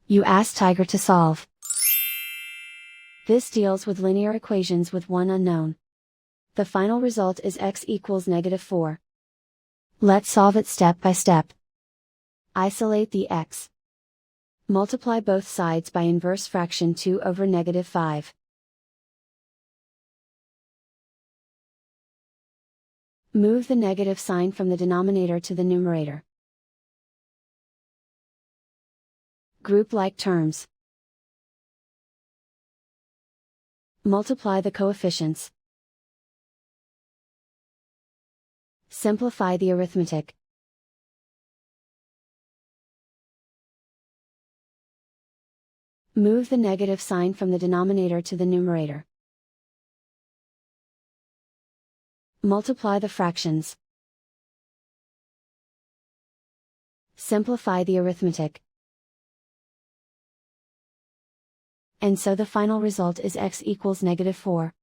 You ask Tiger to solve. This deals with linear equations with one unknown. The final result is x equals -4. Let's solve it step by step. Isolate the x. Multiply both sides by inverse fraction 2 over -5. Move the negative sign from the denominator to the numerator. Group like terms. Multiply the coefficients. Simplify the arithmetic. Move the negative sign from the denominator to the numerator. Multiply the fractions. Simplify the arithmetic. And so the final result is x equals -4.